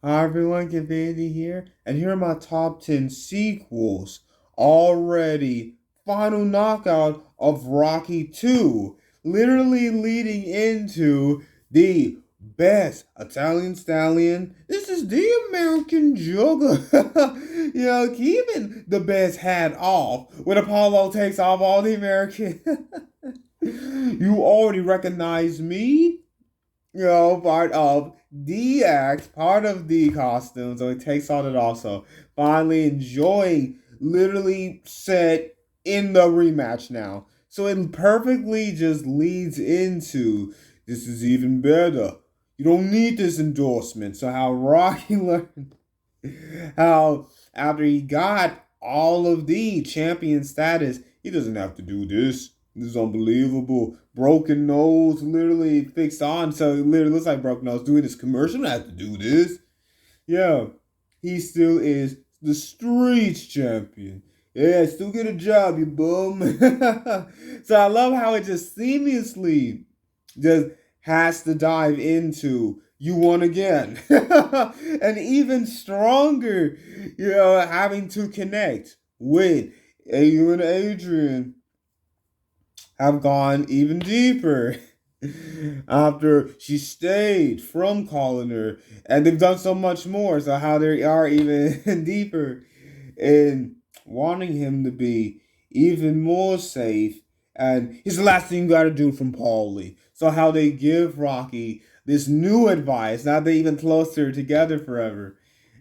Hi everyone, Confinity here, and here are my top 10 sequels. Already, final knockout of Rocky 2, literally leading into the best Italian stallion. This is the American Jugger. Keeping the best hat off when Apollo takes off all the American. You already recognize me? Part of the act, part of the costume, so it takes on it also. Finally enjoying literally set in the rematch now. So it perfectly just leads into this is even better. You don't need this endorsement. So how Rocky learned how after he got all of the champion status, he doesn't have to do this. This is unbelievable. Broken nose, literally fixed on, so it literally looks like broken nose doing this commercial. I don't have to do this. Yeah, he still is the streets champion. Yeah, still get a job, you bum. So I love how it just seamlessly just has to dive into you won again. And even stronger, having to connect with you and Adrian have gone even deeper after she stayed from calling her, and they've done so much more. So how they are even deeper in wanting him to be even more safe. And he's the last thing you got to do from Paulie. So how they give Rocky this new advice. Now they're even closer together forever,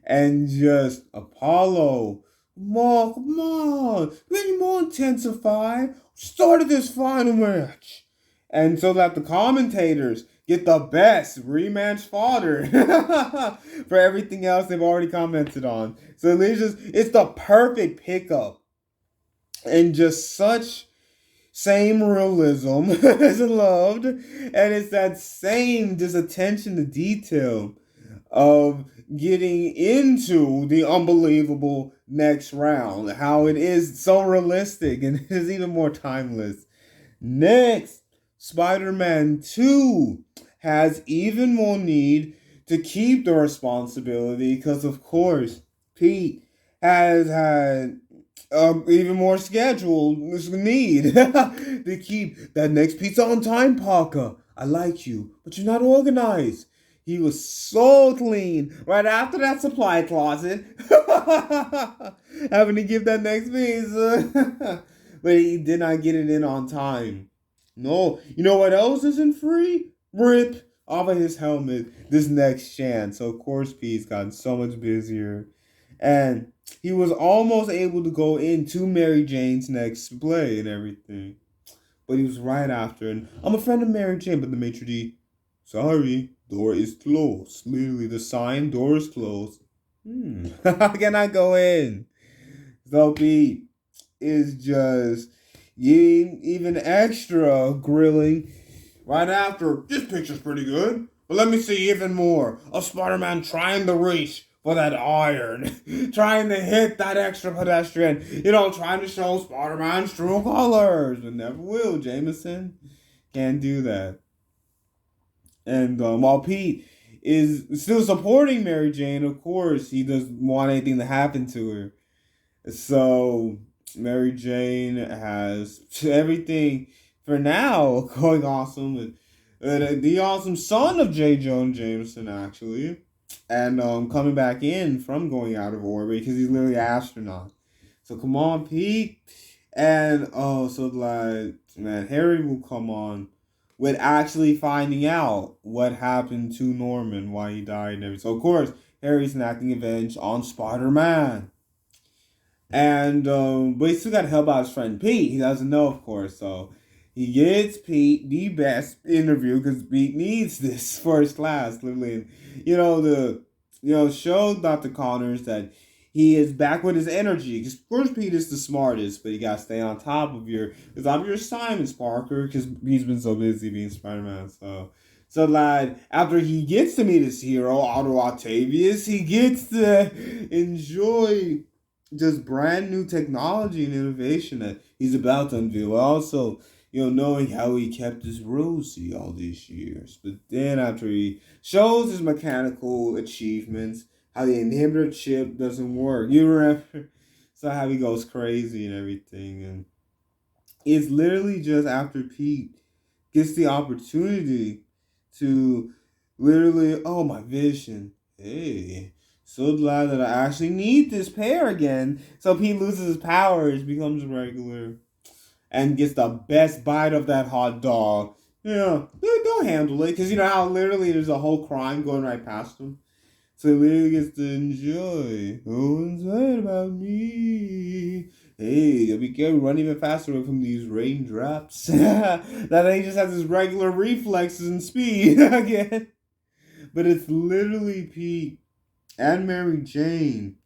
and just Apollo. Come on, we need more intensify. Started this final match. And so that the commentators get the best rematch fodder for everything else they've already commented on. So it's the perfect pickup and just such same realism as I loved. And it's that same just attention to detail of getting into the unbelievable next round. How it is so realistic and is even more timeless. Next, Spider-Man 2 has even more need to keep the responsibility because, of course, Pete has had even more scheduled need to keep that next pizza on time, Parker. I like you, but you're not organized. He was so clean right after that supply closet, having to give that next pizza. But he did not get it in on time. No, you know what else isn't free? Rip off of his helmet this next chance. So of course Pete's gotten so much busier. And he was almost able to go into Mary Jane's next play and everything. But he was right after. And I'm a friend of Mary Jane, but the maitre d', sorry, door is closed. Literally the sign, door is closed. How can I go in? So Pete is just even extra grilling right after. This picture's pretty good, but let me see even more of Spider-Man trying to reach for that iron, trying to hit that extra pedestrian, trying to show Spider-Man's true colors, but never will. Jameson can't do that. And while Pete is still supporting Mary Jane, of course, he doesn't want anything to happen to her. So Mary Jane has everything for now going awesome with the awesome son of J. Jonah Jameson actually, and coming back in from going out of orbit because he's literally an astronaut. So come on, Pete, and so like man, Harry will come on with actually finding out what happened to Norman, why he died, and everything. So of course Harry's enacting revenge on Spider-Man. And but he still got help out his friend Pete. He doesn't know, of course. So he gets Pete the best interview because Pete needs this for his class, literally. And, show Dr. Connors that he is back with his energy. Because of course Pete is the smartest, but you gotta stay on top of your assignments, Parker, because he's been so busy being Spider-Man. So like after he gets to meet his hero, Otto Octavius, he gets to enjoy just brand new technology and innovation that he's about to unveil. Also, knowing how he kept his Rosie all these years. But then after he shows his mechanical achievements, how the inhibitor chip doesn't work. You remember? So how he goes crazy and everything, and it's literally just after Pete gets the opportunity to literally, oh, my vision. Hey, so glad that I actually need this pair again. So Pete loses his powers, becomes regular, and gets the best bite of that hot dog. Yeah, they'll handle it. Because you know how literally there's a whole crime going right past them. So he literally gets to enjoy. No one's right about me. Hey, be careful, run even faster away from these raindrops. That he just has his regular reflexes and speed again. But it's literally Pete and Mary Jane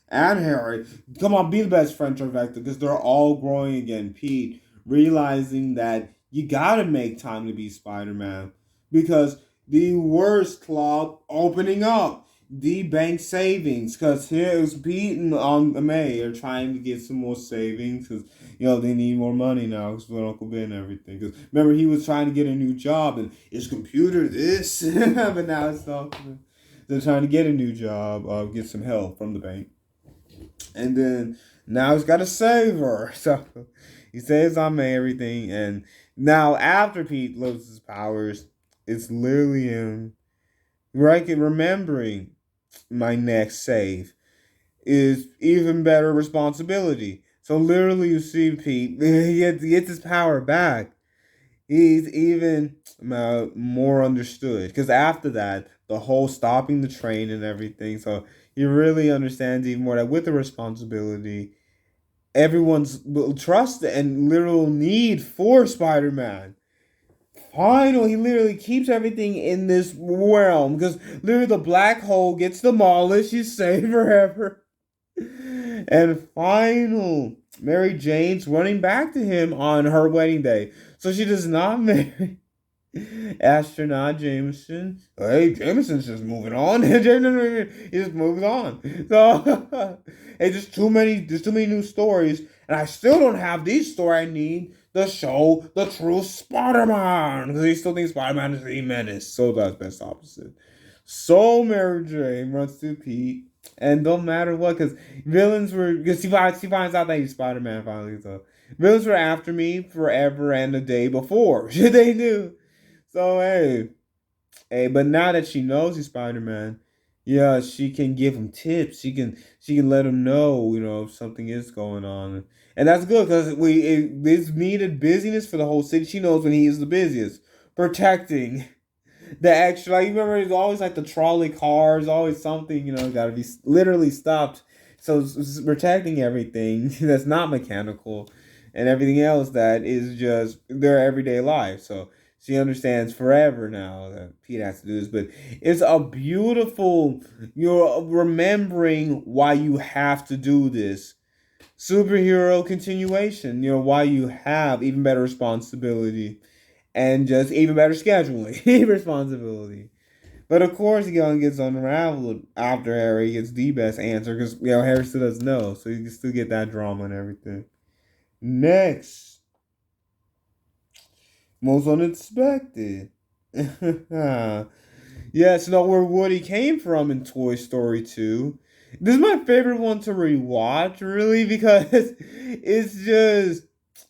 and Harry. Come on, be the best friend trifecta because they're all growing again. Pete realizing that you gotta make time to be Spider-Man because the worst club opening up. The bank savings, because here's Pete and May are trying to get some more savings because they need more money now because with Uncle Ben and everything. Because remember he was trying to get a new job and his computer this, but now it's all they're trying to get a new job, get some help from the bank, and then now he's got to save her. So he saves on May everything, and now after Pete loses his powers, it's literally him right remembering my next save is even better responsibility. So literally, you see Pete, he gets his power back. He's even more understood because after that, the whole stopping the train and everything. So he really understands even more that with the responsibility, everyone's trust and literal need for Spider-Man. Finally, he literally keeps everything in this realm because literally the black hole gets demolished. He's saved forever. And final, Mary Jane's running back to him on her wedding day. So she does not marry astronaut Jameson. Hey, Jameson's just moving on. He just moves on. So hey, there's too many new stories, and I still don't have the story I need to show the true Spider-Man. Because he still thinks Spider-Man is the menace. So that's best opposite. So Mary Jane runs to Pete. And don't matter what, because villains were, because she finds out that he's Spider-Man finally, so villains were after me forever and a day before. They knew. So but now that she knows he's Spider-Man, yeah, she can give him tips. She can let him know, if something is going on, and that's good because this needed busyness for the whole city. She knows when he is the busiest, protecting the extra. Like, you remember, it's always like the trolley cars, always something, got to be literally stopped. So it's protecting everything that's not mechanical, and everything else that is just their everyday life. So she understands forever now that Pete has to do this, but it's a beautiful, you're remembering why you have to do this. Superhero continuation, why you have even better responsibility and just even better scheduling responsibility. But of course, he gets unraveled after Harry gets the best answer because Harry still doesn't know, so you can still get that drama and everything. Next, most unexpected. Yes, know where Woody came from in Toy Story 2. This is my favorite one to rewatch, really, because it's just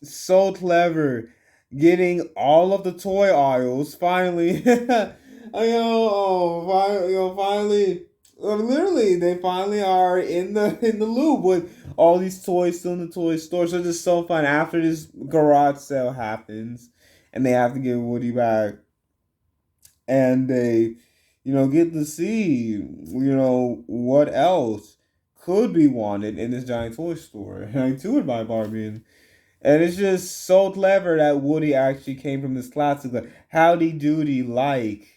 so clever. Getting all of the toy aisles finally, finally, literally, they finally are in the loop with all these toys still in the toy store. So it's just so fun after this garage sale happens, and they have to get Woody back, and they get to see what else could be wanted in this giant toy store like toured by Barbie, and it's just so clever that Woody actually came from this classic like Howdy Doody like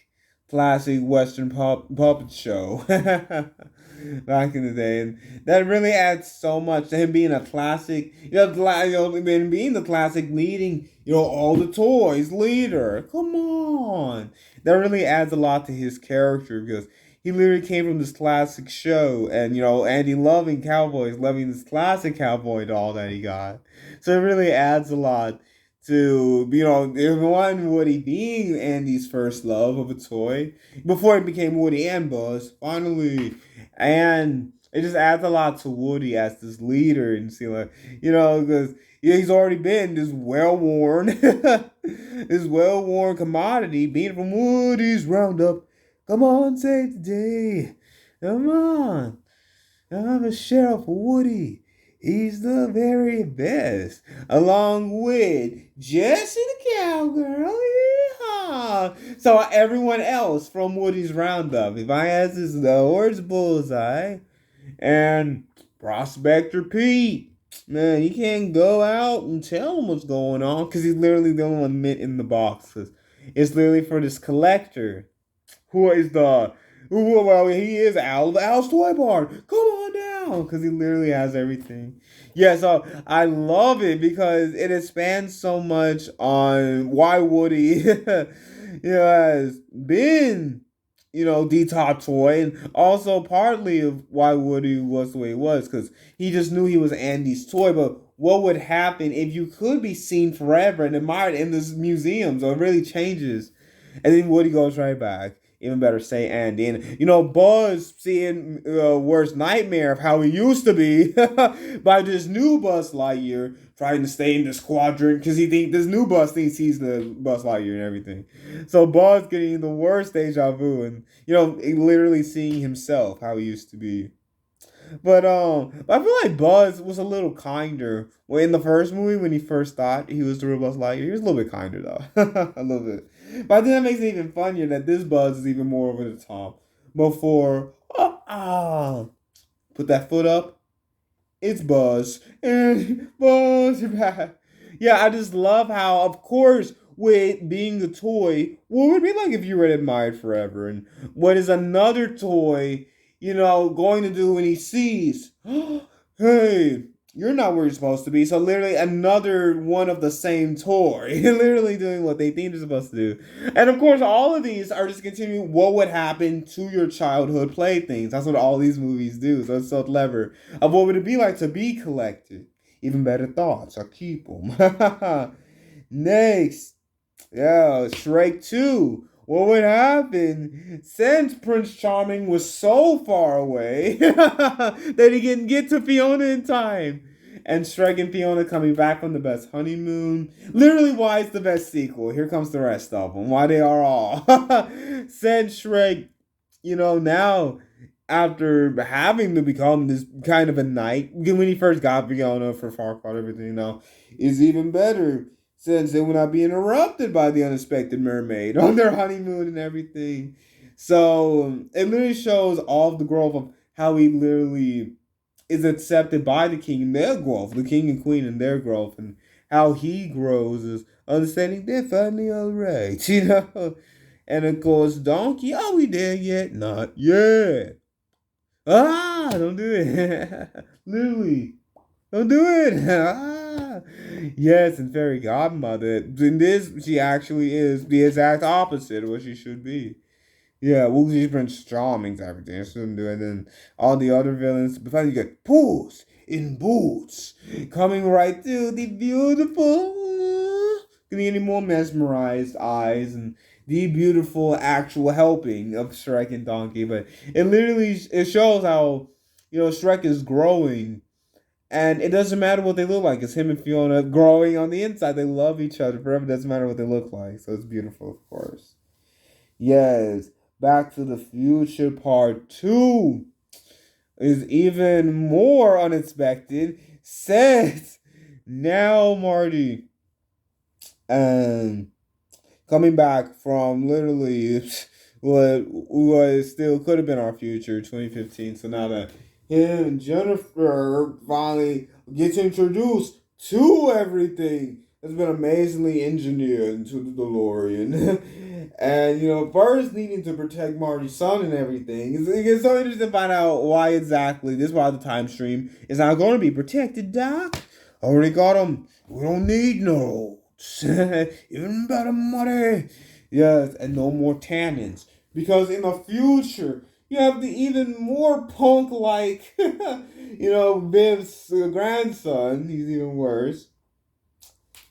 classic Western puppet show back in the day, and that really adds so much to him being a classic. Being the classic leading, all the toys leader. Come on, that really adds a lot to his character because he literally came from this classic show, and Andy loving cowboys, loving this classic cowboy doll that he got. So it really adds a lot to, one, Woody being Andy's first love of a toy before it became Woody and Buzz, finally. And it just adds a lot to Woody as this leader and see, like, because he's already been this well worn, this well worn commodity being from Woody's Roundup. Come on, save the day. Come on. I'm a Sheriff Woody. He's the very best. Along with Jessie the Cowgirl. Yeehaw. So everyone else from Woody's Roundup. If I ask this, the Horse Bullseye and Prospector Pete. Man, you can't go out and tell him what's going on because he's literally the only one in the box. It's literally for this collector who is he is Al's Toy Barn. Come on down, because he literally has everything. Yeah, so I love it because it expands so much on why Woody, has been, the top toy, and also partly of why Woody was the way he was, because he just knew he was Andy's toy. But what would happen if you could be seen forever and admired in this museum? So it really changes, and then Woody goes right back. Even better say Andy. And, Buzz seeing worst nightmare of how he used to be by this new Buzz Lightyear trying to stay in this quadrant because this new Buzz thinks he's the Buzz Lightyear and everything. So Buzz getting the worst deja vu and, literally seeing himself how he used to be. But I feel like Buzz was a little kinder. Well, in the first movie, when he first thought he was the real Buzz Lightyear, he was a little bit kinder though, a little bit. But I think that makes it even funnier that this Buzz is even more over the top. Before, put that foot up. It's Buzz, and Buzz, you're back. Yeah, I just love how, of course, with being a toy, what would it be like if you were admired forever? And what is another toy? Going to do when he sees, hey, you're not where you're supposed to be. So literally another one of the same toy, literally doing what they think they're supposed to do. And of course, all of these are just continuing what would happen to your childhood playthings. That's what all these movies do. So it's so clever. Of what would it be like to be collected? Even better thoughts. I'll keep them. Next. Yeah, Shrek 2. What would happen since Prince Charming was so far away that he didn't get to Fiona in time? And Shrek and Fiona coming back from the best honeymoon. Literally, why it's the best sequel. Here comes the rest of them. Why they are all. Since Shrek, now after having to become this kind of a knight, when he first got Fiona for Farquaad, everything is even better. Since they will not be interrupted by the unexpected mermaid on their honeymoon and everything. So it literally shows all of the growth of how he literally is accepted by the king and their growth, the king and queen and their growth, and how he grows is understanding they're finally alright, And of course, Donkey, are we there yet? Not yet. Don't do it. Literally. Don't do it. Yes, and Fairy Godmother. In this, she actually is the exact opposite of what she should be. Yeah, well, she's Prince Charming's everything. She shouldn't do it. And then all the other villains, before you get Puss in Boots coming right through the beautiful, getting any more mesmerized eyes and the beautiful actual helping of Shrek and Donkey. But it shows how Shrek is growing. And it doesn't matter what they look like. It's him and Fiona growing on the inside. They love each other forever. It doesn't matter what they look like. So it's beautiful, of course. Yes. Back to the Future Part 2 is even more unexpected. Says now Marty coming back from literally what still could have been our future, 2015. So now that him and Jennifer finally gets introduced to everything. It's been amazingly engineered into the DeLorean. And, first needing to protect Marty's son and everything. It's so interesting to find out why exactly this part of the time stream is not going to be protected, Doc. Already got him. We don't need no. Even better money. Yes, and no more tannins. Because in the future, you have the even more punk-like, Viv's grandson. He's even worse.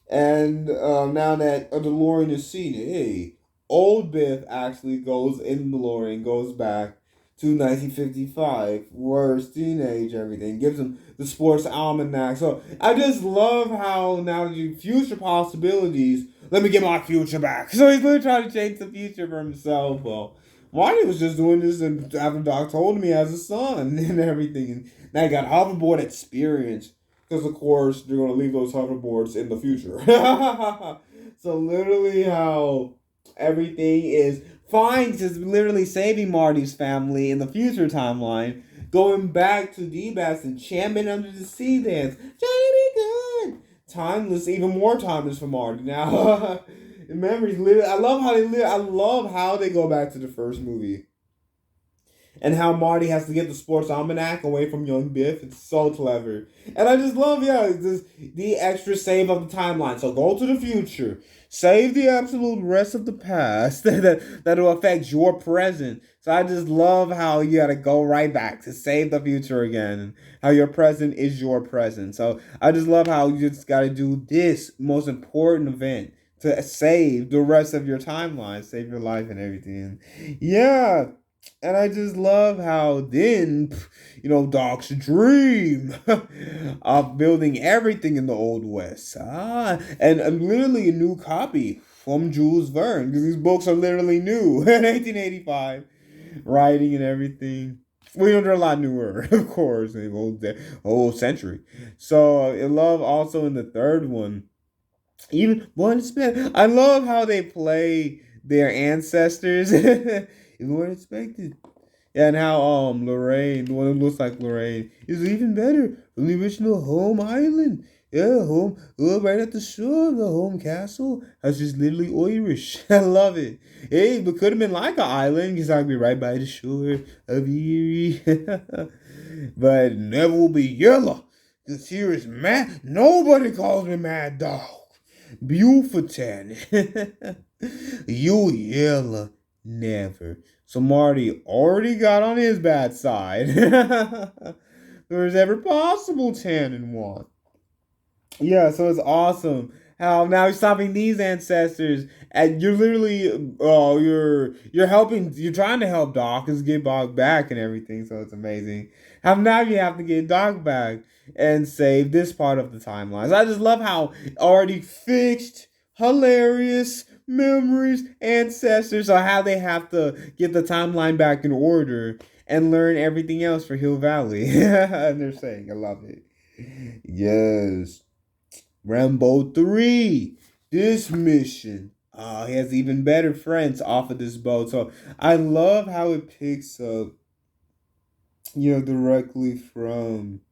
And now that a DeLorean has seen it, hey, old Biff actually goes in the DeLorean, goes back to 1955, worst teenage, everything, gives him the sports almanac. So I just love how now the future possibilities, let me get my future back. So he's literally trying to change the future for himself. Well, Marty was just doing this and after Doc told me as a son and everything. And now he got hoverboard experience. Because of course they're gonna leave those hoverboards in the future. So literally how everything is fine, just literally saving Marty's family in the future timeline, going back to D-Bass and Champion Under the Sea dance. Johnny be good. Timeless, even more timeless for Marty now. Memories literally. I love how they go back to the first movie and how Marty has to get the sports almanac away from young Biff. It's so clever. And I just love, yeah, just the extra save of the timeline. So go to the future. Save the absolute rest of the past that'll affect your present. So I just love how you gotta go right back to save the future again. And how your present is your present. So I just love how you just gotta do this most important event to save the rest of your timeline, save your life and everything. Yeah, and I just love how then, Doc's dream of building everything in the Old West. And literally a new copy from Jules Verne, because these books are literally new in 1885, writing and everything. They're a lot newer, of course, in the whole century. So I love also in the third one, even one spin. I love how they play their ancestors. You weren't expected. Yeah, and how Lorraine, the one who looks like Lorraine, is even better from the original home island. Yeah, home, right at the shore of the home castle. That's just literally Irish. I love it. Hey, but could have been like an island because I'd be right by the shore of Erie. But it never will be yellow. Because here is Mad. Nobody calls me Mad Dog. Buford. You yellow. Never. So Marty already got on his bad side. There's ever possible 10 and 1. Yeah, so it's awesome how now you're stopping these ancestors and you're literally you're helping, you're trying to help Doc and get Doc back and everything, so it's amazing. How now you have to get Doc back and save this part of the timeline. So I just love how already fixed, hilarious memories, ancestors, or how they have to get the timeline back in order and learn everything else for Hill Valley. And they're saying, I love it. Yes. Rambo 3. This mission. He has even better friends off of this boat. So I love how it picks up, directly from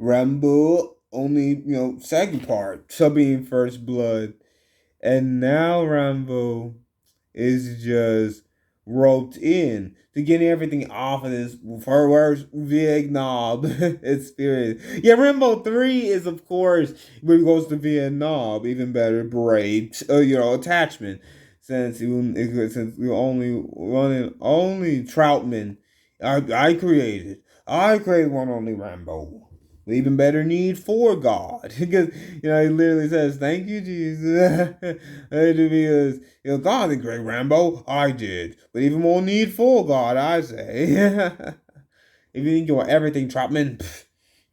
Rambo, only, second part. So being First Blood. And now Rambo is just roped in to getting everything off of this first Vietnam experience. Yeah, Rambo 3 is, of course, where he goes to Vietnam, even better, braid, attachment. Since we only one and only Troutman I created. I created one only Rambo. Even better need for God. Because, he literally says, thank you, Jesus. Because, God did great Rambo. I did. But even more need for God, I say. If you think you're everything, Troutman,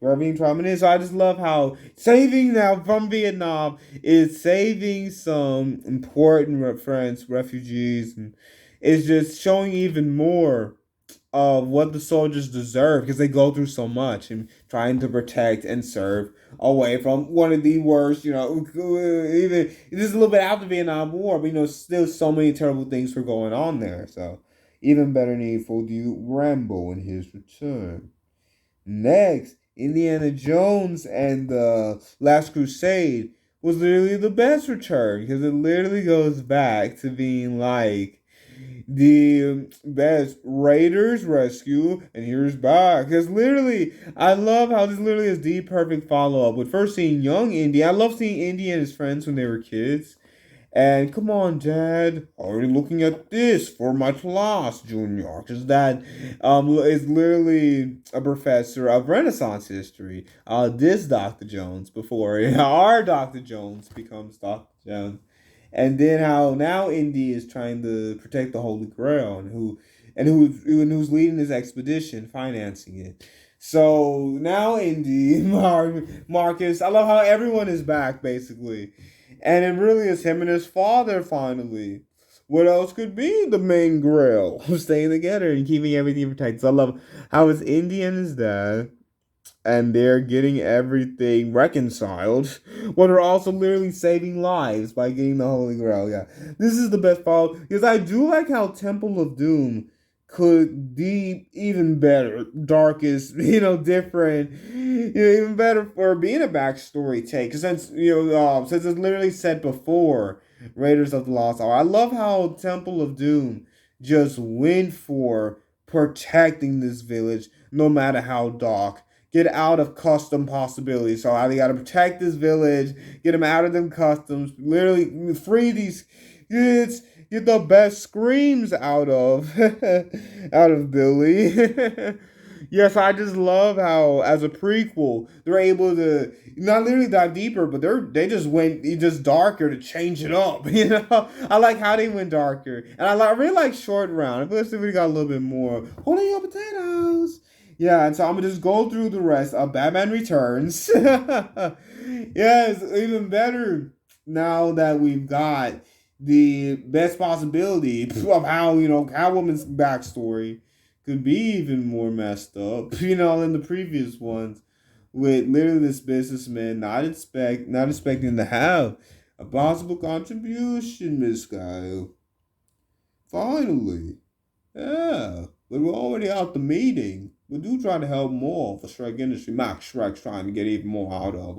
you're everything Troutman is. So I just love how saving now from Vietnam is saving some important friends, refugees, and it's just showing even more of what the soldiers deserve because they go through so much and trying to protect and serve away from one of the worst, even this is a little bit after the Vietnam War, but still so many terrible things were going on there. So even better need for the Rambo in his return. Next, Indiana Jones and the Last Crusade was literally the best return because it literally goes back to being like the best Raiders rescue, and here's back. Because literally, I love how this literally is the perfect follow up with first seeing young Indy. I love seeing Indy and his friends when they were kids, And come on, Dad, are you looking at this for my class, Junior? Because Dad is literally a professor of Renaissance history. This Dr. Jones before our Dr. Jones becomes Dr. Jones. And then how now Indy is trying to protect the Holy Grail and who's leading this expedition, financing it. So now Indy, Marcus, I love how everyone is back basically. And it really is him and his father finally. What else could be the main grail of staying together and keeping everything protected? So I love how it's Indy and his dad, and they're getting everything reconciled, while they're also literally saving lives by getting the Holy Grail. Yeah, this is the best part because I do like how Temple of Doom could be even better, darkest, different, even better for being a backstory take. Because since it's literally said before Raiders of the Lost Ark, I love how Temple of Doom just went for protecting this village, no matter how dark. Get out of custom possibilities. So they gotta protect this village, get them out of them customs, literally free these kids, get the best screams out of out of Billy. Yes, I just love how as a prequel they're able to not literally dive deeper, but they just went just darker to change it up. I like how they went darker, and I really like Short Round. I wish we got a little bit more. Hold on your potatoes. Yeah, and so I'm gonna just go through the rest of Batman Returns. Yes, even better now that we've got the best possibility of how Catwoman's backstory could be even more messed up, than the previous ones, with literally this businessman not expecting to have a possible contribution, Miss Kyle. Finally. Yeah, but we're already out the meeting. We do try to help more for Shrek Industry. Max Shrek's trying to get even more out of.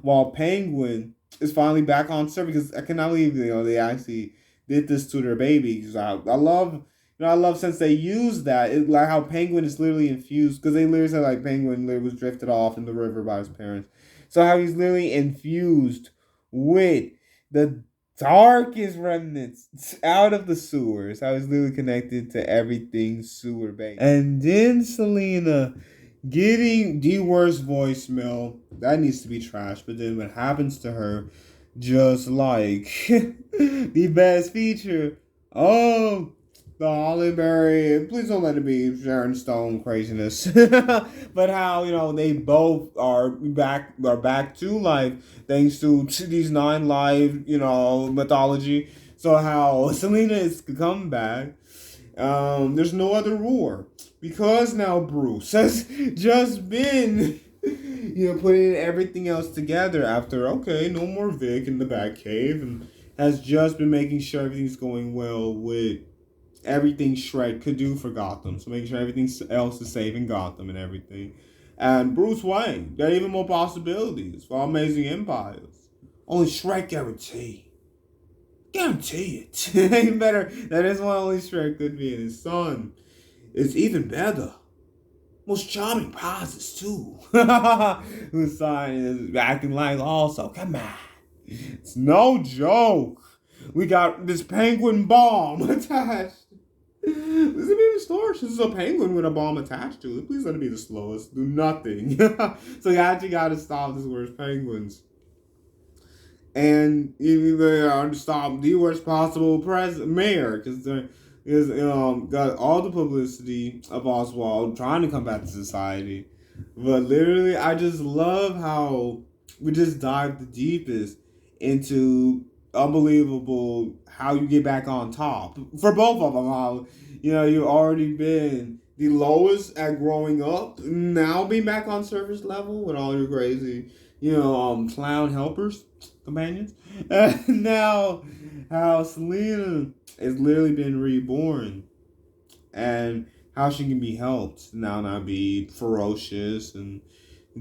While Penguin is finally back on server because I cannot believe they actually did this to their baby. 'Cause I love I love since they used that like how Penguin is literally infused because they literally said like Penguin literally was drifted off in the river by his parents. So how he's literally infused with the darkest remnants out of the sewers. I was literally connected to everything sewer based. And then Selena getting the worst voicemail. That needs to be trashed. But then what happens to her, just like the best feature. Oh, the Hollyberry. Please don't let it be Sharon Stone craziness. But how they both are back to life thanks to these 9 live mythology. So how Selena is come back. There's no other war because now Bruce has just been putting everything else together after no more Vic in the Batcave, and has just been making sure everything's going well with everything Shred could do for Gotham. So making sure everything else is safe in Gotham and everything. And Bruce Wayne got even more possibilities for Amazing Empires. Only Shrek guarantee. Guarantee it. Even better. That is what only Shrek could be. And his son is even better. Most charming prizes too. Whose son is acting like also. Come on. It's no joke. We got this penguin bomb attached. This is the slowest. This is a penguin with a bomb attached to it. Please let it be the slowest. Do nothing. So you actually got to stop this worst penguins. And even they are to stop the worst possible mayor because they're got all the publicity of Oswald trying to come back to society. But literally, I just love how we just dive the deepest into unbelievable how you get back on top for both of them. How you've already been the lowest at growing up, now being back on surface level with all your crazy clown helpers, companions. And now how Selena has literally been reborn, and how she can be helped now not be ferocious and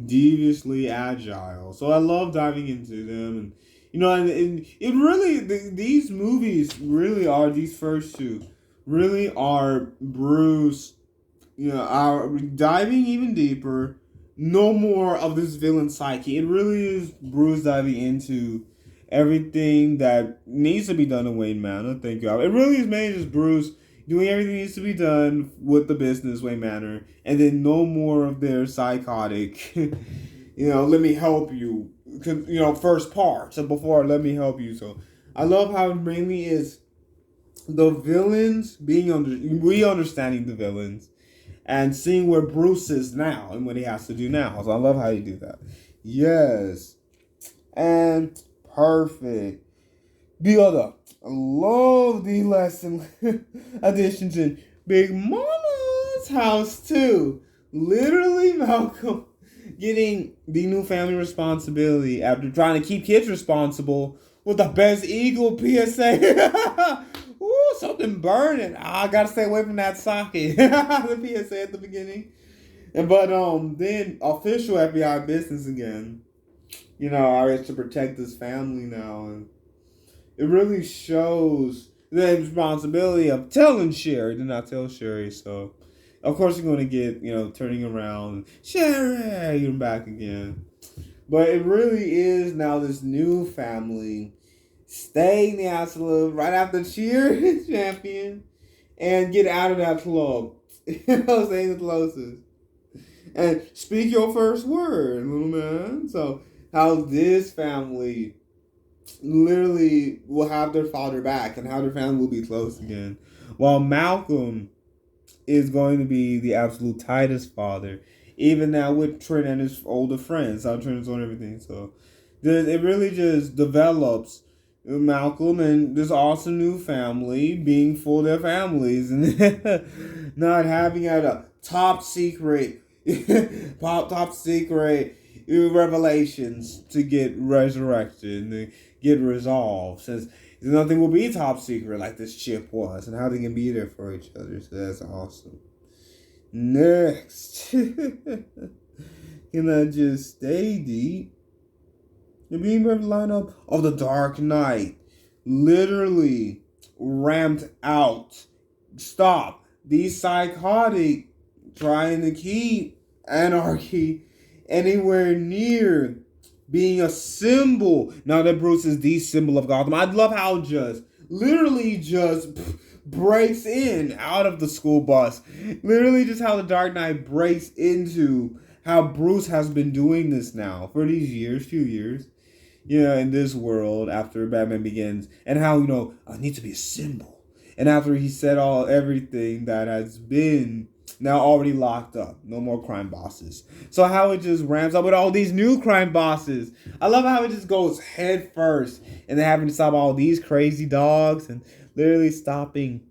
deviously agile. So I love diving into them, and and it really these movies really are these first two really are Bruce, are diving even deeper. No more of this villain psyche. It really is Bruce diving into everything that needs to be done in Wayne Manor. Thank you. It really is mainly just Bruce doing everything that needs to be done with the business Wayne Manor, and then no more of their psychotic, let me help you, first part. So before let me help you. So I love how it mainly is the villains we understanding the villains and seeing where Bruce is now and what he has to do now. So I love how you do that. Yes. And perfect. The other, I love the lesson additions in Big Mama's house too. Literally, Malcolm getting the new family responsibility after trying to keep kids responsible with the best Eagle PSA. Ooh, something burning. I gotta stay away from that socket. The PSA at the beginning. But then official FBI business again. I have to protect his family now, and it really shows the responsibility of telling Sherry. Did not tell Sherry, so of course you're going to get turning around. Sherry, you're back again. But it really is now this new family staying the absolute right after cheer champion and get out of that club. Staying the closest. And speak your first word, little man. So how this family literally will have their father back and how their family will be close again. While Malcolm is going to be the absolute tightest father, even now with Trent and his older friends, how Trent's on everything. So it really just develops Malcolm and this awesome new family being for their families and not having a top secret revelations to get resurrected and get resolved, since nothing will be top secret like this chip was, and how they can be there for each other. So that's awesome. Next, can I just stay deep? The being perfect lineup of the Dark Knight literally ramped out. Stop these psychotic trying to keep anarchy anywhere near being a symbol. Now that Bruce is the symbol of Gotham, I'd love how literally just breaks in out of the school bus. Literally just how the Dark Knight breaks into how Bruce has been doing this now for these few years. In this world after Batman Begins, and how, I need to be a symbol. And after he said everything that has been now already locked up, no more crime bosses. So how it just ramps up with all these new crime bosses. I love how it just goes head first, and then having to stop all these crazy dogs and literally stopping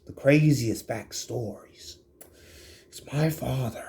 the craziest backstories. It's my father.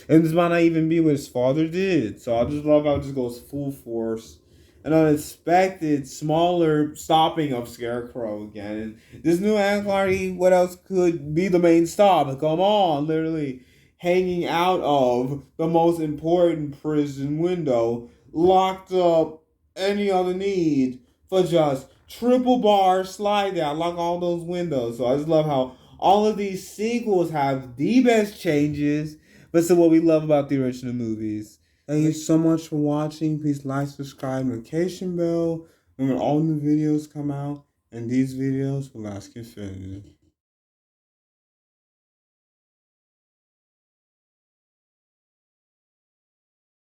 And this might not even be what his father did. So I just love how it just goes full force. An unexpected, smaller stopping of Scarecrow again. And this new Anarchy, what else could be the main stop? Come on, literally hanging out of the most important prison window, locked up any other need for just triple bar slide down, lock all those windows. So I just love how all of these sequels have the best changes, but still what we love about the original movies. Thank you so much for watching. Please like, subscribe, notification bell when all new videos come out. And these videos will last infinity.